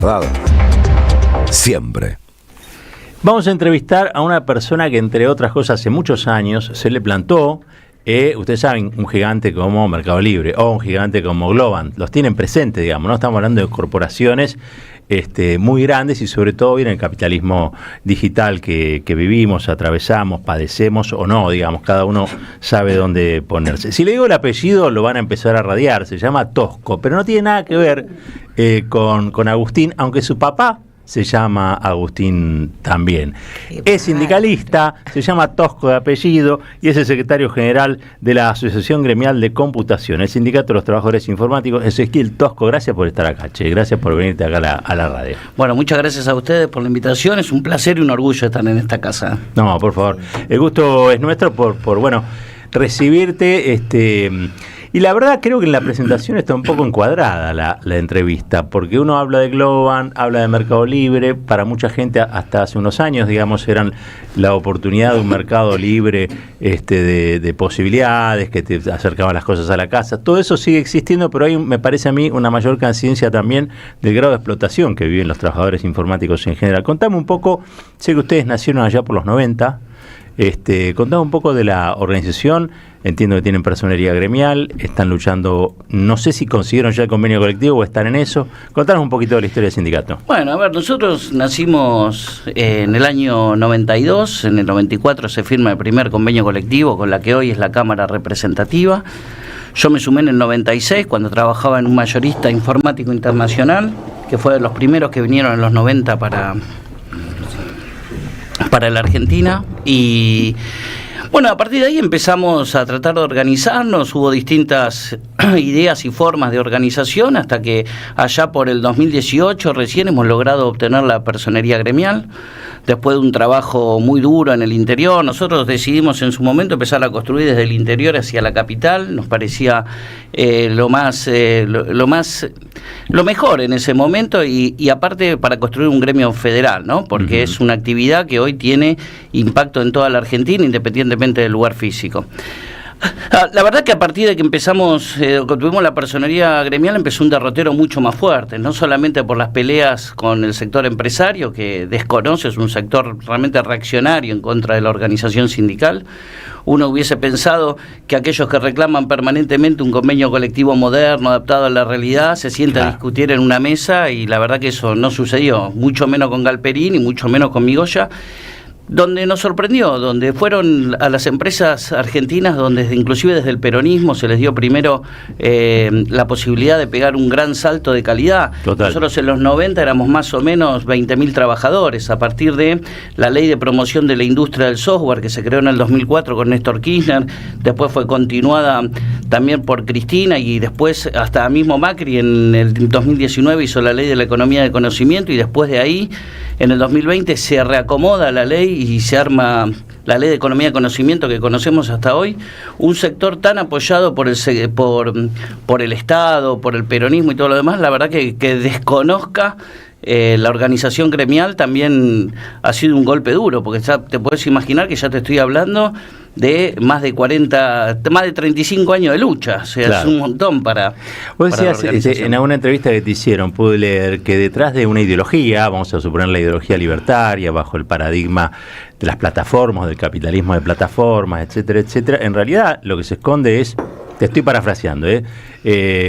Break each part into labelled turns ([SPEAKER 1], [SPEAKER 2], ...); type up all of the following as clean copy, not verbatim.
[SPEAKER 1] ¿Verdad? Siempre.
[SPEAKER 2] Vamos a entrevistar a una persona que, entre otras cosas, hace muchos años se le plantó, ustedes saben, un gigante como Mercado Libre o un gigante como Globant. Los tienen presentes, digamos, ¿no? Estamos hablando de corporaciones muy grandes y sobre todo en el capitalismo digital que vivimos, atravesamos, padecemos o no, digamos, cada uno sabe dónde ponerse. Si le digo el apellido lo van a empezar a radiar, se llama Tosco, pero no tiene nada que ver con Agustín, aunque su papá se llama Agustín también. Es sindicalista, se llama Tosco de apellido y es el secretario general de la Asociación Gremial de Computación, el Sindicato de los Trabajadores Informáticos. Ezequiel Tosco, gracias por estar acá, che. Gracias por venirte acá a la radio.
[SPEAKER 3] Bueno, muchas gracias a ustedes por la invitación. Es un placer y un orgullo estar en esta casa.
[SPEAKER 2] No, por favor. El gusto es nuestro por recibirte. Y la verdad creo que en la presentación está un poco encuadrada la entrevista, porque uno habla de Globant, habla de Mercado Libre, para mucha gente hasta hace unos años, digamos, eran la oportunidad de un mercado libre de posibilidades, que te acercaban las cosas a la casa. Todo eso sigue existiendo, pero hay, me parece a mí, una mayor conciencia también del grado de explotación que viven los trabajadores informáticos en general. Contame un poco, sé que ustedes nacieron allá por los 90, contame un poco de la organización. Entiendo que tienen personería gremial, están luchando, no sé si consiguieron ya el convenio colectivo o están en eso. Contanos un poquito de la historia del sindicato.
[SPEAKER 3] Bueno, a ver, nosotros nacimos en el año 92, en el 94 se firma el primer convenio colectivo con la que hoy es la Cámara Representativa. Yo me sumé en el 96 cuando trabajaba en un mayorista informático internacional, que fue de los primeros que vinieron en los 90 para la Argentina. Y bueno, a partir de ahí empezamos a tratar de organizarnos, hubo distintas ideas y formas de organización hasta que allá por el 2018 recién hemos logrado obtener la personería gremial. Después de un trabajo muy duro en el interior, nosotros decidimos en su momento empezar a construir desde el interior hacia la capital, nos parecía lo mejor en ese momento y aparte para construir un gremio federal, ¿no? Porque es una actividad que hoy tiene impacto en toda la Argentina, independientemente del lugar físico. La verdad que a partir de que empezamos, cuando tuvimos la personería gremial, empezó un derrotero mucho más fuerte, no solamente por las peleas con el sector empresario, que desconoce, es un sector realmente reaccionario en contra de la organización sindical. Uno hubiese pensado que aquellos que reclaman permanentemente un convenio colectivo moderno, adaptado a la realidad, se sientan a discutir en una mesa, y la verdad que eso no sucedió, mucho menos con Galperín y mucho menos con Migoya, donde nos sorprendió, donde fueron a las empresas argentinas, donde inclusive desde el peronismo se les dio primero la posibilidad de pegar un gran salto de calidad. Total. Nosotros en los 90 éramos más o menos 20.000 trabajadores, a partir de la ley de promoción de la industria del software que se creó en el 2004 con Néstor Kirchner, después fue continuada también por Cristina y después hasta mismo Macri en el 2019 hizo la ley de la economía de conocimiento, y después de ahí en el 2020 se reacomoda la ley y se arma la ley de economía de conocimiento que conocemos hasta hoy, un sector tan apoyado por el Estado, por el peronismo y todo lo demás. La verdad que desconozca la organización gremial también ha sido un golpe duro, porque ya te puedes imaginar que ya te estoy hablando de más de 35 años de lucha, o sea, claro, es un montón para...
[SPEAKER 2] Vos decías, en alguna entrevista que te hicieron, pude leer que detrás de una ideología, vamos a suponer la ideología libertaria, bajo el paradigma de las plataformas, del capitalismo de plataformas, etcétera, etcétera, en realidad lo que se esconde es, te estoy parafraseando,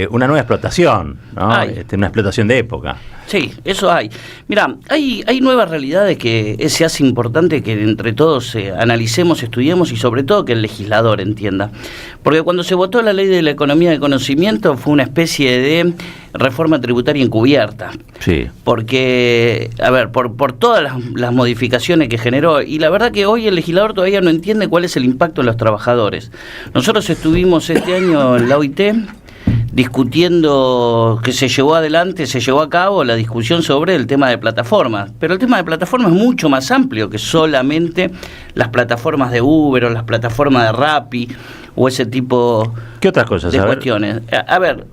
[SPEAKER 2] una nueva explotación, ¿no? Una explotación de época.
[SPEAKER 3] Sí, eso hay. Mira, hay nuevas realidades que se hace importante que entre todos analicemos, estudiemos y sobre todo que el legislador entienda. Porque cuando se votó la ley de la economía de conocimiento fue una especie de reforma tributaria encubierta. Sí. Porque, a ver, por todas las modificaciones que generó, y la verdad que hoy el legislador todavía no entiende cuál es el impacto en los trabajadores. Nosotros estuvimos este año en la OIT discutiendo, que se llevó a cabo la discusión sobre el tema de plataformas, pero el tema de plataformas es mucho más amplio que solamente las plataformas de Uber o las plataformas de Rappi o ese tipo
[SPEAKER 2] ¿Qué otras cosas,
[SPEAKER 3] de cuestiones. A ver,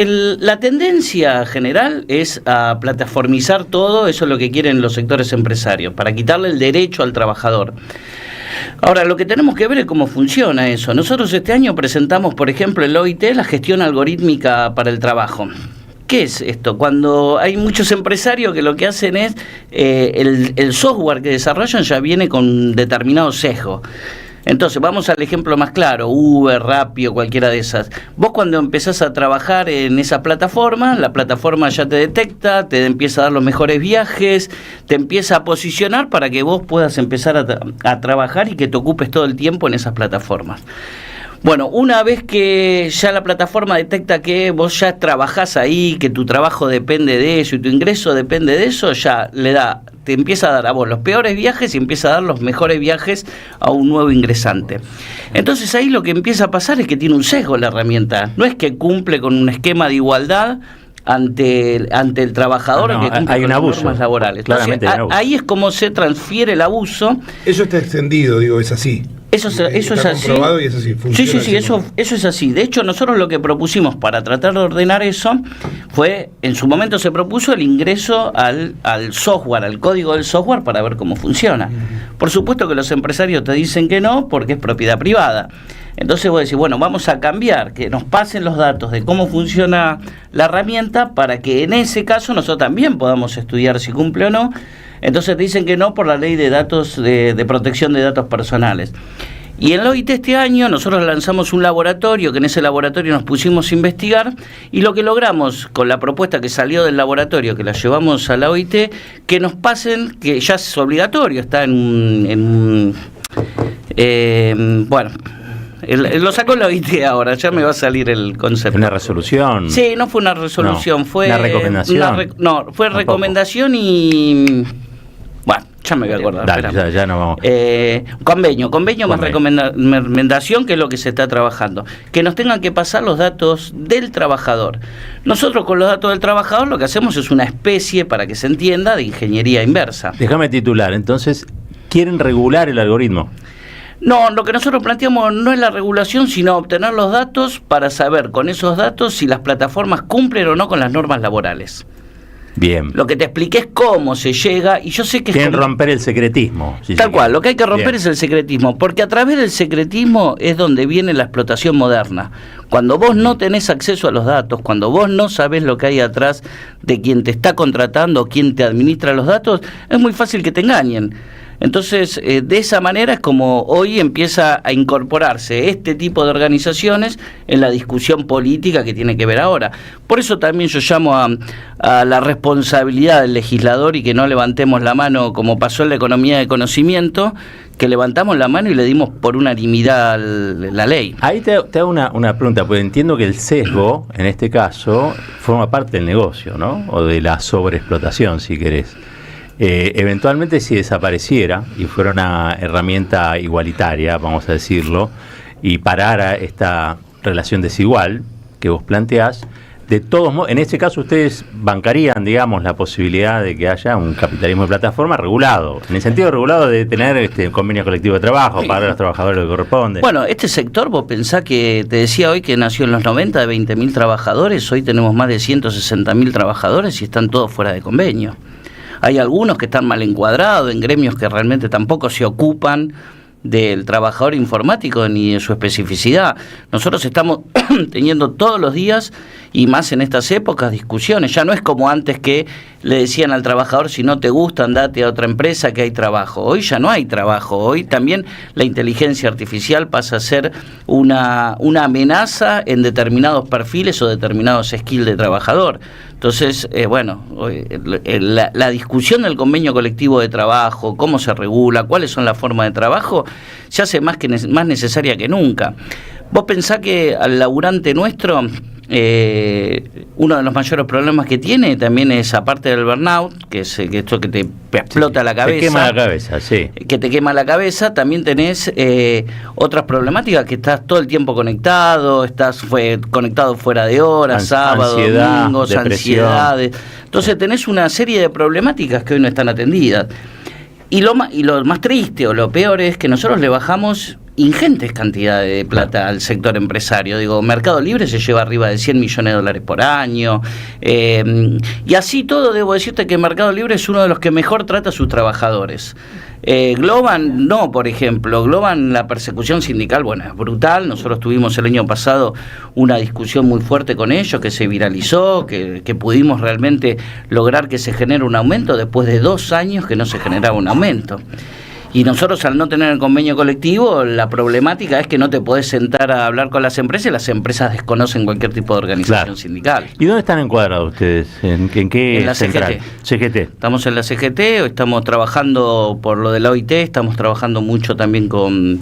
[SPEAKER 3] la tendencia general es a plataformizar todo, eso es lo que quieren los sectores empresarios, para quitarle el derecho al trabajador. Ahora, lo que tenemos que ver es cómo funciona eso. Nosotros este año presentamos, por ejemplo, en la OIT, la gestión algorítmica para el trabajo. ¿qué es esto? Cuando hay muchos empresarios que lo que hacen es, el software que desarrollan ya viene con determinado sesgo. Entonces, vamos al ejemplo más claro, Uber, Rappi o cualquiera de esas. Vos cuando empezás a trabajar en esa plataforma, la plataforma ya te detecta, te empieza a dar los mejores viajes, te empieza a posicionar para que vos puedas empezar a trabajar y que te ocupes todo el tiempo en esas plataformas. Bueno, una vez que ya la plataforma detecta que vos ya trabajás ahí, que tu trabajo depende de eso y tu ingreso depende de eso, ya te empieza a dar a vos los peores viajes y empieza a dar los mejores viajes a un nuevo ingresante. Entonces ahí lo que empieza a pasar es que tiene un sesgo la herramienta. No es que cumple con un esquema de igualdad ante el trabajador, que cumple con las normas laborales. Entonces, ahí es como se transfiere el abuso.
[SPEAKER 4] Eso está extendido, digo, es así.
[SPEAKER 3] Eso es así.
[SPEAKER 4] Comprobado y es así.
[SPEAKER 3] Sí, eso es así. De hecho, nosotros lo que propusimos para tratar de ordenar eso fue, en su momento se propuso el ingreso al software, al código del software para ver cómo funciona. Por supuesto que los empresarios te dicen que no, porque es propiedad privada. Entonces vos decís, bueno, vamos a cambiar, que nos pasen los datos de cómo funciona la herramienta para que en ese caso nosotros también podamos estudiar si cumple o no. Entonces te dicen que no por la ley de datos de protección de datos personales. Y en la OIT este año nosotros lanzamos un laboratorio, que en ese laboratorio nos pusimos a investigar, y lo que logramos con la propuesta que salió del laboratorio, que la llevamos a la OIT, que nos pasen, que ya es obligatorio, está bueno... Lo sacó la OIT ahora, ya me va a salir el concepto.
[SPEAKER 2] ¿Una resolución?
[SPEAKER 3] Sí, no fue una resolución,
[SPEAKER 2] no,
[SPEAKER 3] fue...
[SPEAKER 2] ¿una recomendación?
[SPEAKER 3] Fue
[SPEAKER 2] Tampoco.
[SPEAKER 3] Recomendación y... Bueno, ya me voy a acordar.
[SPEAKER 2] Dale, ya no vamos.
[SPEAKER 3] Convenio más recomendación, que es lo que se está trabajando. Que nos tengan que pasar los datos del trabajador. Nosotros con los datos del trabajador lo que hacemos es una especie, para que se entienda, de ingeniería inversa.
[SPEAKER 2] Déjame titular, entonces, ¿quieren regular el algoritmo?
[SPEAKER 3] No, lo que nosotros planteamos no es la regulación, sino obtener los datos para saber con esos datos si las plataformas cumplen o no con las normas laborales.
[SPEAKER 2] Bien.
[SPEAKER 3] Lo que te expliqué es cómo se llega, y yo sé que...
[SPEAKER 2] Quieren romper el secretismo.
[SPEAKER 3] Tal cual, lo que hay que romper es el secretismo, porque a través del secretismo es donde viene la explotación moderna. Cuando vos no tenés acceso a los datos, cuando vos no sabés lo que hay atrás de quien te está contratando, quien te administra los datos, es muy fácil que te engañen. Entonces, de esa manera es como hoy empieza a incorporarse este tipo de organizaciones en la discusión política que tiene que ver ahora. Por eso también yo llamo a la responsabilidad del legislador y que no levantemos la mano como pasó en la economía de conocimiento, que levantamos la mano y le dimos por unanimidad la ley.
[SPEAKER 2] Ahí te hago una pregunta, porque entiendo que el sesgo, en este caso, forma parte del negocio, ¿no? O de la sobreexplotación, si querés. Eventualmente, si desapareciera y fuera una herramienta igualitaria, vamos a decirlo, y parara esta relación desigual que vos planteás, de todos modos, en este caso ustedes bancarían, digamos, la posibilidad de que haya un capitalismo de plataforma regulado, en el sentido regulado de tener convenio colectivo de trabajo, pagar a los trabajadores lo que corresponde.
[SPEAKER 3] Bueno, este sector, vos pensás que, te decía hoy que nació en los 90 de 20.000 trabajadores, hoy tenemos más de 160.000 trabajadores y están todos fuera de convenio. Hay algunos que están mal encuadrados en gremios que realmente tampoco se ocupan del trabajador informático ni de su especificidad. Nosotros estamos teniendo todos los días, y más en estas épocas, discusiones. Ya no es como antes que le decían al trabajador, si no te gusta, andate a otra empresa que hay trabajo. Hoy ya no hay trabajo. Hoy también la inteligencia artificial pasa a ser una amenaza en determinados perfiles o determinados skills de trabajador. Entonces, la discusión del convenio colectivo de trabajo, cómo se regula, cuáles son las formas de trabajo, se hace más necesaria que nunca. Vos pensás que al laburante nuestro, uno de los mayores problemas que tiene también es, aparte del burnout, que es esto que te explota la cabeza.
[SPEAKER 2] Te quema la cabeza, sí.
[SPEAKER 3] Que te quema la cabeza, también tenés otras problemáticas, que estás todo el tiempo conectado, estás conectado fuera de horas, sábados, domingos,
[SPEAKER 2] depresión.
[SPEAKER 3] Ansiedades. Entonces tenés una serie de problemáticas que hoy no están atendidas. Y lo más triste o lo peor es que nosotros le bajamos ingentes cantidades de plata al sector empresario. Digo, Mercado Libre se lleva arriba de 100 millones de dólares por año. Y así todo, debo decirte que Mercado Libre es uno de los que mejor trata a sus trabajadores. Globan no, por ejemplo. Globan, la persecución sindical, bueno, es brutal. Nosotros tuvimos el año pasado una discusión muy fuerte con ellos, que se viralizó, que pudimos realmente lograr que se genere un aumento después de 2 años que no se generaba un aumento. Y nosotros, al no tener el convenio colectivo, la problemática es que no te podés sentar a hablar con las empresas y las empresas desconocen cualquier tipo de organización sindical.
[SPEAKER 2] ¿Y dónde están encuadrados ustedes? ¿En qué
[SPEAKER 3] En la
[SPEAKER 2] central? CGT.
[SPEAKER 3] Estamos en la CGT, estamos trabajando por lo de la OIT, estamos trabajando mucho también con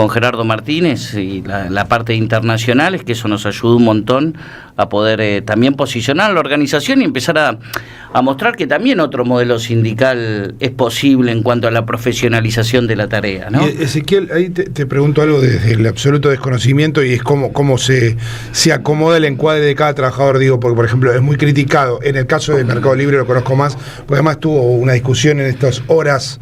[SPEAKER 3] Gerardo Martínez y la parte internacional, es que eso nos ayudó un montón a poder también posicionar la organización y empezar a mostrar que también otro modelo sindical es posible en cuanto a la profesionalización de la tarea, ¿no?
[SPEAKER 4] Y Ezequiel, ahí te pregunto algo desde el absoluto desconocimiento, y es cómo se acomoda el encuadre de cada trabajador, digo, porque por ejemplo es muy criticado. En el caso de Mercado Libre lo conozco más, porque además tuvo una discusión en estas horas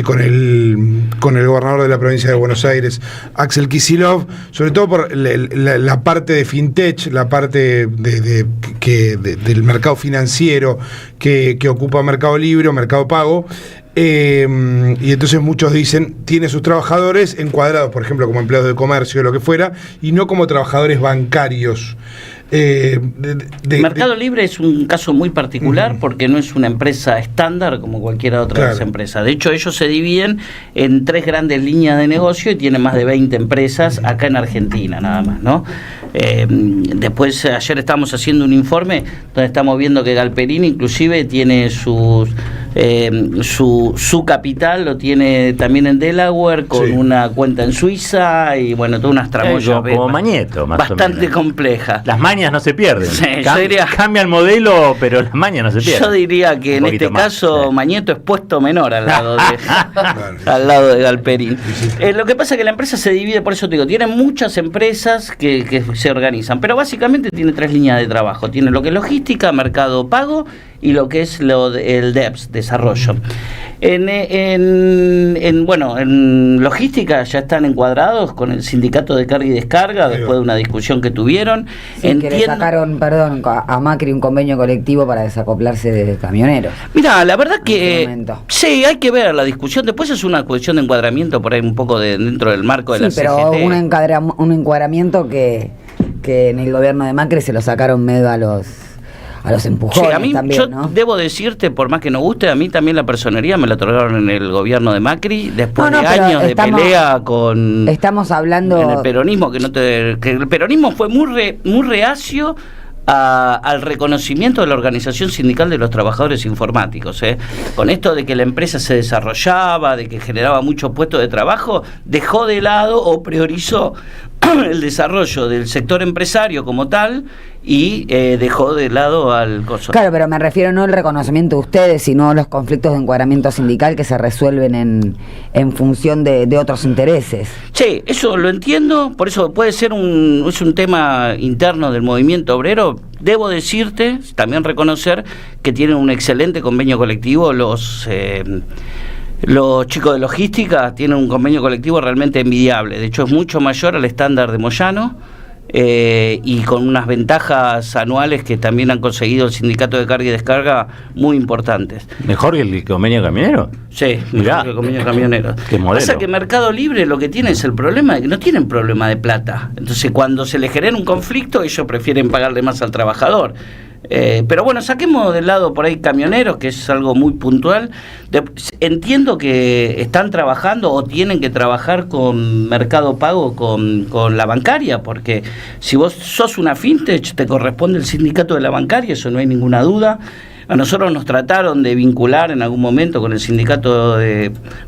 [SPEAKER 4] con el gobernador de la provincia de Buenos Aires, Axel Kicillof, sobre todo por la parte de fintech, la parte del mercado financiero que ocupa Mercado Libre o Mercado Pago. Y entonces muchos dicen, tiene sus trabajadores encuadrados, por ejemplo, como empleados de comercio o lo que fuera, y no como trabajadores bancarios.
[SPEAKER 3] Mercado Libre es un caso muy particular porque no es una empresa estándar como cualquier otra de las empresas. De hecho, ellos se dividen en 3 grandes líneas de negocio y tienen más de 20 empresas acá en Argentina, nada más, ¿no? Después, ayer estábamos haciendo un informe donde estamos viendo que Galperini inclusive tiene su capital, lo tiene también en Delaware, con una cuenta en Suiza y bueno, todas unas tramoyas
[SPEAKER 2] como Mañeto, más
[SPEAKER 3] bastante
[SPEAKER 2] o menos
[SPEAKER 3] compleja.
[SPEAKER 2] Las mañas no se pierden.
[SPEAKER 3] Sí, yo diría,
[SPEAKER 2] cambia el modelo, pero las mañas no se pierden.
[SPEAKER 3] Yo diría que en este caso Mañeto es puesto menor al lado de Galperín. Lo que pasa es que la empresa se divide, por eso te digo, tiene muchas empresas que se organizan, pero básicamente tiene 3 líneas de trabajo. Tiene lo que es logística, mercado pago y lo que es el DEPS, desarrollo. En logística ya están encuadrados con el sindicato de carga y descarga después de una discusión que tuvieron.
[SPEAKER 5] Sí, que le sacaron, a Macri un convenio colectivo para desacoplarse de camioneros.
[SPEAKER 3] Mira, la verdad que sí, hay que ver la discusión. Después es una cuestión de encuadramiento por ahí un poco dentro del marco de la CGT.
[SPEAKER 5] Pero un encuadramiento que en el gobierno de Macri se lo sacaron medio a los empujones.
[SPEAKER 3] Sí, a mí,
[SPEAKER 5] también,
[SPEAKER 3] yo
[SPEAKER 5] ¿no?
[SPEAKER 3] debo decirte, por más que no guste, a mí también la personería me la otorgaron en el gobierno de Macri, después de años de pelea con...
[SPEAKER 5] Estamos hablando...
[SPEAKER 3] En el peronismo, que el peronismo fue muy reacio al reconocimiento de la organización sindical de los trabajadores informáticos. Con esto de que la empresa se desarrollaba, de que generaba muchos puestos de trabajo, dejó de lado o priorizó el desarrollo del sector empresario como tal y dejó de lado al coso.
[SPEAKER 5] Claro, pero me refiero no al reconocimiento de ustedes, sino a los conflictos de encuadramiento sindical que se resuelven en función de otros intereses.
[SPEAKER 3] Sí, eso lo entiendo, por eso puede ser es un tema interno del movimiento obrero. Debo decirte, también reconocer que tienen un excelente convenio colectivo los chicos de logística. Tienen un convenio colectivo realmente envidiable, de hecho es mucho mayor al estándar de Moyano, y con unas ventajas anuales que también han conseguido el sindicato de carga y descarga muy importantes.
[SPEAKER 2] ¿Mejor que el convenio camionero?
[SPEAKER 3] Sí, mejor que el convenio camionero.
[SPEAKER 2] ¿Qué modelo?
[SPEAKER 3] Pasa que Mercado Libre lo que tiene es el problema de que no tienen problema de plata, entonces cuando se les genera un conflicto ellos prefieren pagarle más al trabajador. Pero bueno, saquemos del lado por ahí camioneros, que es algo muy puntual. Entiendo que están trabajando o tienen que trabajar con Mercado Pago, con la bancaria, porque si vos sos una fintech te corresponde el sindicato de la bancaria, eso no hay ninguna duda. A nosotros nos trataron de vincular en algún momento con el sindicato,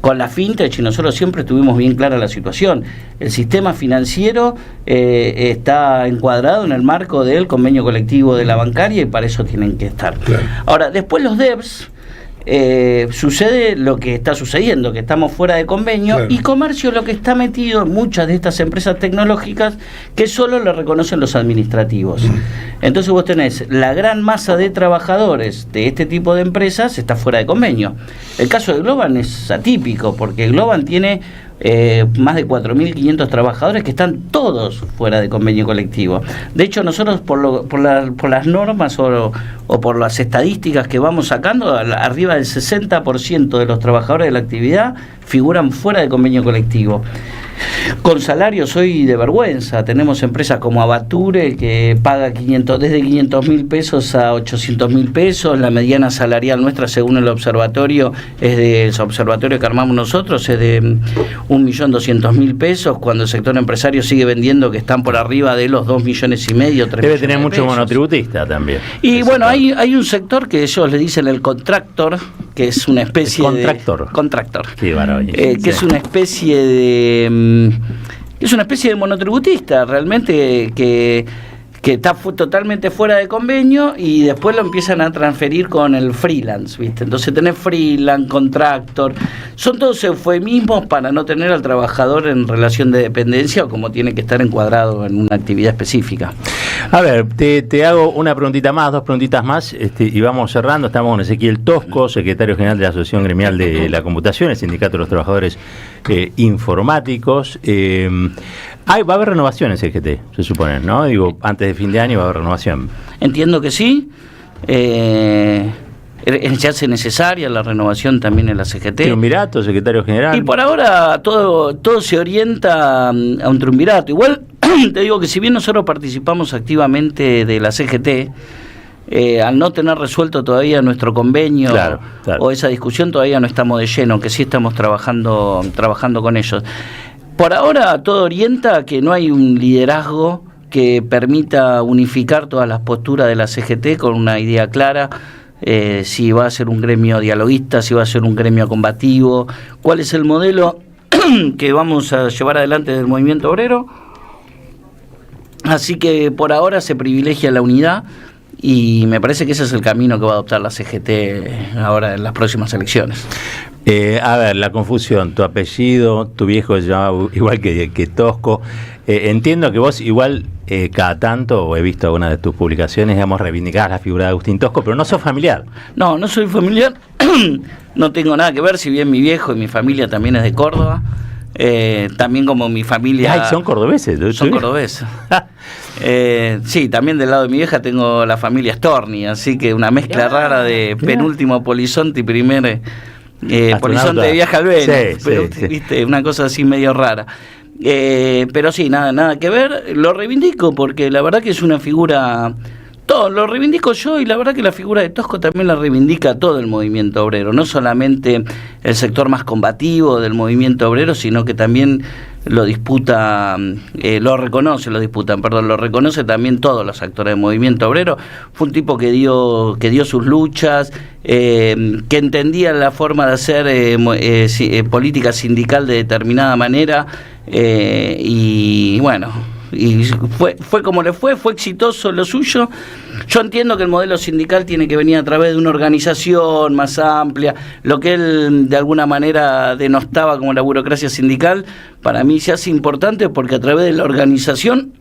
[SPEAKER 3] con la fintech, y nosotros siempre tuvimos bien clara la situación. El sistema financiero está encuadrado en el marco del convenio colectivo de la bancaria y para eso tienen que estar. Claro. Ahora, después los DEPS, sucede lo que está sucediendo, que estamos fuera de convenio, claro. Y comercio lo que está metido en muchas de estas empresas tecnológicas que solo lo reconocen los administrativos. Entonces vos tenés la gran masa de trabajadores de este tipo de empresas está fuera de convenio. El caso de Globan es atípico porque Globan tiene más de 4.500 trabajadores que están todos fuera de convenio colectivo. De hecho, nosotros por las normas o por las estadísticas que vamos sacando, arriba del 60% de los trabajadores de la actividad figuran fuera de convenio colectivo. Con salarios hoy de vergüenza. Tenemos empresas como Abature que paga desde 500.000 pesos a 800.000 pesos. La mediana salarial nuestra, según el observatorio, el observatorio que armamos nosotros, es de 1.200.000 pesos, cuando el sector empresario sigue vendiendo que están por arriba de los 2,5 millones, 3
[SPEAKER 2] Debe tener
[SPEAKER 3] millones
[SPEAKER 2] mucho
[SPEAKER 3] de pesos.
[SPEAKER 2] monotributista también.
[SPEAKER 3] Y bueno, hay un sector que ellos le dicen el contractor, que es una especie
[SPEAKER 2] Contractor. Sí,
[SPEAKER 3] que es una especie de monotributista realmente que está totalmente fuera de convenio, y después lo empiezan a transferir con el freelance, ¿viste? Entonces tenés freelance, contractor, son todos eufemismos para no tener al trabajador en relación de dependencia o como tiene que estar encuadrado en una actividad específica.
[SPEAKER 2] A ver, te hago una preguntita más, 2 preguntitas más, y vamos cerrando. Estamos con Ezequiel Tosco, secretario general de la Asociación Gremial de la Computación, el Sindicato de los Trabajadores Informáticos. Va a haber renovación en CGT, se supone, ¿no? Digo, antes de fin de año va a haber renovación.
[SPEAKER 3] Entiendo que sí. Se hace necesaria la renovación también en la CGT.
[SPEAKER 2] Triunvirato, secretario general.
[SPEAKER 3] Y por ahora todo se orienta a un triunvirato. Igual te digo que si bien nosotros participamos activamente de la CGT, al no tener resuelto todavía nuestro convenio, claro. O esa discusión, todavía no estamos de lleno, aunque sí estamos trabajando con ellos. Por ahora todo orienta a que no hay un liderazgo que permita unificar todas las posturas de la CGT con una idea clara. Si va a ser un gremio dialoguista, si va a ser un gremio combativo, cuál es el modelo que vamos a llevar adelante del movimiento obrero. Así que por ahora se privilegia la unidad, y me parece que ese es el camino que va a adoptar la CGT ahora en las próximas elecciones.
[SPEAKER 2] A ver, la confusión, tu apellido, tu viejo se llama igual que Tosco. Entiendo que vos igual cada tanto, o he visto alguna de tus publicaciones, digamos, reivindicás la figura de Agustín Tosco, pero no sos familiar.
[SPEAKER 3] No soy familiar, no tengo nada que ver, si bien mi viejo y mi familia también es de Córdoba. También como mi familia...
[SPEAKER 2] Ay, son cordobeses.
[SPEAKER 3] Son cordobeses. Sí, también del lado de mi vieja tengo la familia Storni, así que una mezcla rara de penúltimo polizonte y primer polizonte de viaje al Venus. Sí, pero, sí. ¿Viste? Una cosa así medio rara. Pero sí, nada que ver. Lo reivindico porque la verdad que es una figura... Todo lo reivindico yo, y la verdad que la figura de Tosco también la reivindica todo el movimiento obrero, no solamente el sector más combativo del movimiento obrero, sino que también lo reconoce también todos los actores del movimiento obrero. Fue un tipo que dio sus luchas, que entendía la forma de hacer política sindical de determinada manera, y bueno... Y fue como le fue exitoso lo suyo. Yo entiendo que el modelo sindical tiene que venir a través de una organización más amplia. Lo que él de alguna manera denostaba como la burocracia sindical, para mí se hace importante porque a través de la organización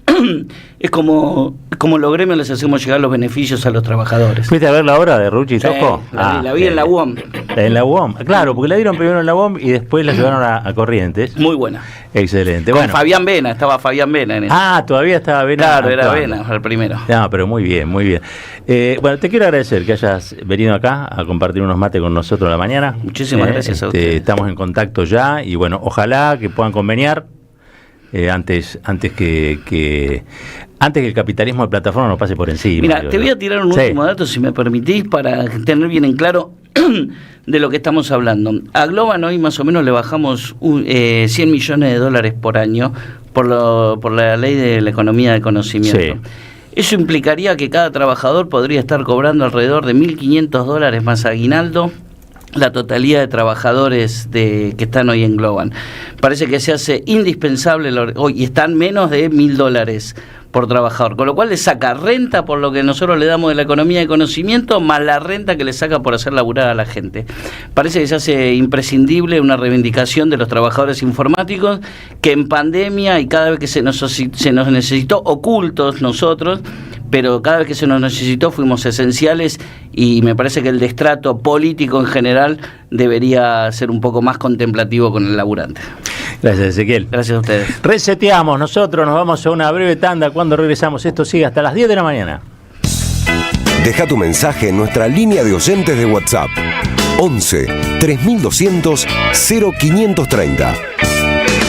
[SPEAKER 3] es como los gremios les hacemos llegar los beneficios a los trabajadores.
[SPEAKER 2] ¿Fuiste a ver la obra de Rucci y Tosco?
[SPEAKER 3] La vi en la UOM.
[SPEAKER 2] En la UOM, claro, porque la dieron primero en la UOM y después la llevaron a Corrientes.
[SPEAKER 3] Muy buena.
[SPEAKER 2] Excelente.
[SPEAKER 3] Con Fabián Vena, estaba Fabián Vena en eso.
[SPEAKER 2] Todavía estaba Vena.
[SPEAKER 3] Claro, era Vena, el primero.
[SPEAKER 2] No, pero muy bien, muy bien. Bueno, te quiero agradecer que hayas venido acá a compartir unos mates con nosotros a la mañana.
[SPEAKER 3] Muchísimas gracias a ustedes.
[SPEAKER 2] Estamos en contacto ya, y bueno, ojalá que puedan conveniar antes que el capitalismo de plataforma nos pase por encima.
[SPEAKER 3] Mira, te voy a tirar un último dato, si me permitís, para tener bien en claro de lo que estamos hablando. A Globan hoy más o menos le bajamos $100 millones por año por la ley de la economía de conocimiento. Sí. Eso implicaría que cada trabajador podría estar cobrando alrededor de $1.500 más aguinaldo, la totalidad de trabajadores que están hoy en Globan. Parece que se hace indispensable hoy, y están menos de $1.000 por trabajador, con lo cual le saca renta por lo que nosotros le damos de la economía de conocimiento, más la renta que le saca por hacer laburar a la gente. Parece que se hace imprescindible una reivindicación de los trabajadores informáticos, que en pandemia y cada vez que se nos necesitó, ocultos nosotros, pero cada vez que se nos necesitó fuimos esenciales, y me parece que el destrato político en general debería ser un poco más contemplativo con el laburante.
[SPEAKER 2] Gracias, Ezequiel.
[SPEAKER 3] Gracias a ustedes.
[SPEAKER 2] Reseteamos, nosotros nos vamos a una breve tanda. Cuando regresamos, esto sigue hasta las 10 de la mañana.
[SPEAKER 1] Deja tu mensaje en nuestra línea de oyentes de WhatsApp. 11 3200 0530.